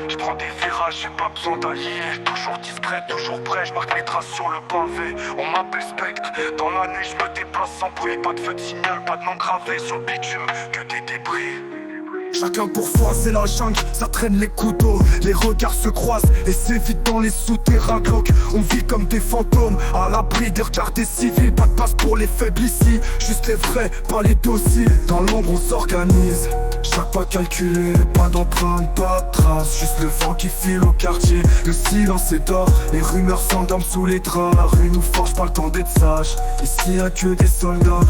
je prends des virages, j'ai pas besoin d'allier. Toujours discret, toujours prêt, je marque les traces sur le pavé. On m'appelle Spectre, dans la nuit je me déplace sans bruit. Pas de feu de signal, pas de nom gravé sur le bitume, que des débris. Chacun pour soi, c'est la jungle, ça traîne les couteaux. Les regards se croisent et c'est vite dans les souterrains glauques. On vit comme des fantômes, à l'abri des regards des civils. Pas de place pour les faibles ici, juste les vrais, pas les dossiers. Dans l'ombre on s'organise, chaque pas calculé. Pas d'empreinte, pas de traces, juste le vent qui file au quartier. Le silence est d'or, les rumeurs s'endorment sous les draps. La rue nous forge, pas le temps d'être sage, ici y'a que des soldats.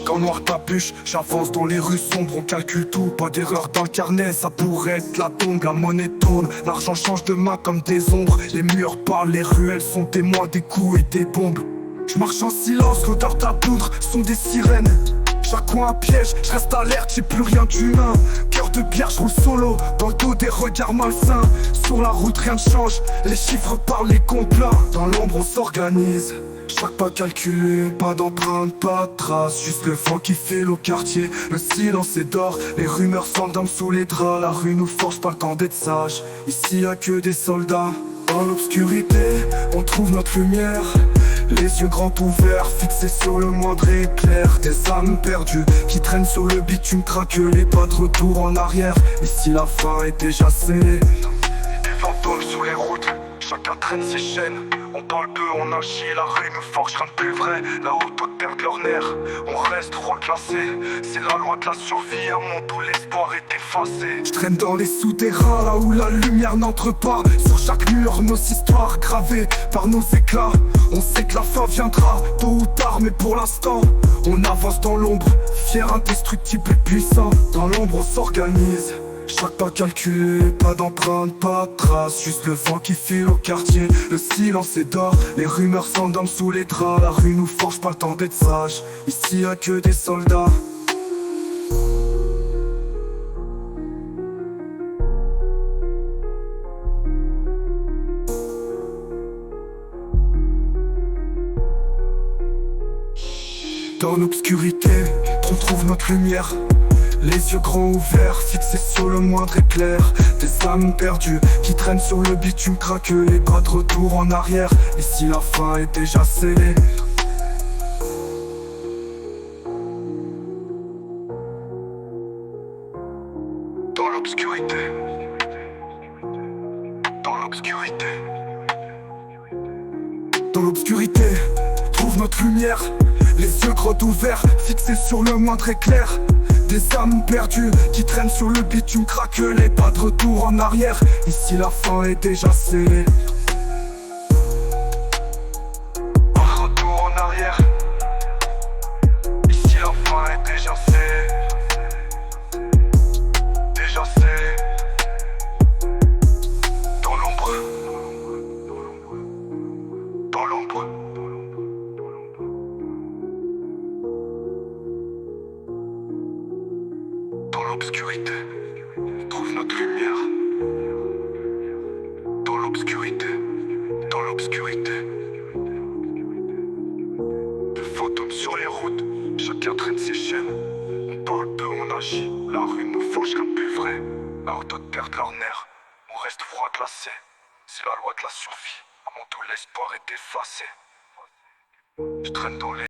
Quand noir tapuche, j'avance dans les rues sombres, on calcule tout, pas d'erreur dans le carnet, ça pourrait être la tombe, la monnaie tourne, l'argent change de main comme des ombres, les murs parlent, les ruelles sont témoins des coups et des bombes. Je marche en silence, l'odeur de la poudre sont des sirènes. Chaque coin un piège, je reste alerte, j'ai plus rien d'humain. Cœur de pierre, je roule solo, dans le dos des regards malsains. Sur la route rien ne change, les chiffres parlent, les comptes pleins. Dans l'ombre on s'organise, chaque pas calculé, pas d'empreinte, pas de traces. Juste le vent qui file au quartier, le silence est d'or. Les rumeurs s'endorment sous les draps, la rue nous force, pas le temps d'être sage. Ici y'a que des soldats. Dans l'obscurité, on trouve notre lumière. Les yeux grands ouverts, fixés sur le moindre éclair. Des âmes perdues qui traînent sur le bitume craquelé, pas de retour en arrière. Ici la fin est déjà scellée. Des fantômes sur les routes, chacun traîne ses chaînes. On parle peu, on agit, la rue nous forge, rien de plus vrai. Là-haut, d'autres perdent leur nerfs, on reste reclassé. C'est la loi de la survie, à mon tout l'espoir est effacé. Je traîne dans les souterrains, là où la lumière n'entre pas. Sur chaque mur, nos histoires gravées par nos éclats. On sait que la fin viendra, tôt ou tard, mais pour l'instant on avance dans l'ombre, fier, indestructible et puissant. Dans l'ombre on s'organise, chaque pas calculé, pas d'empreinte, pas de traces. Juste le vent qui file au quartier, le silence est d'or. Les rumeurs s'endorment sous les draps, la rue nous forge, pas le temps d'être sage. Ici y'a que des soldats. Dans l'obscurité, on trouve notre lumière. Les yeux grands ouverts, fixés sur le moindre éclair. Des âmes perdues qui traînent sur le bitume craquelé, pas de retour en arrière. Ici la fin est déjà scellée. Dans l'obscurité, dans l'obscurité, dans l'obscurité, trouve notre lumière. Les yeux grands ouverts, fixés sur le moindre éclair. Des âmes perdues qui traînent sur le bitume craquelé, pas de retour en arrière. Ici la fin est déjà scellée. pas de retour en arrière. Ici la fin est déjà scellée. Déjà scellée. Dans l'ombre. Dans l'ombre. Dans l'obscurité, trouve notre lumière. Dans l'obscurité, dans l'obscurité. Des fantômes sur les routes, chacun traîne ses chaînes. On parle peu, on agit, la rue nous forge rien de plus vrai. Là où d'autres perdent leur nerfs, on reste froid glacé. C'est la loi de la survie, à mon tout l'espoir est effacé. Je traîne dans les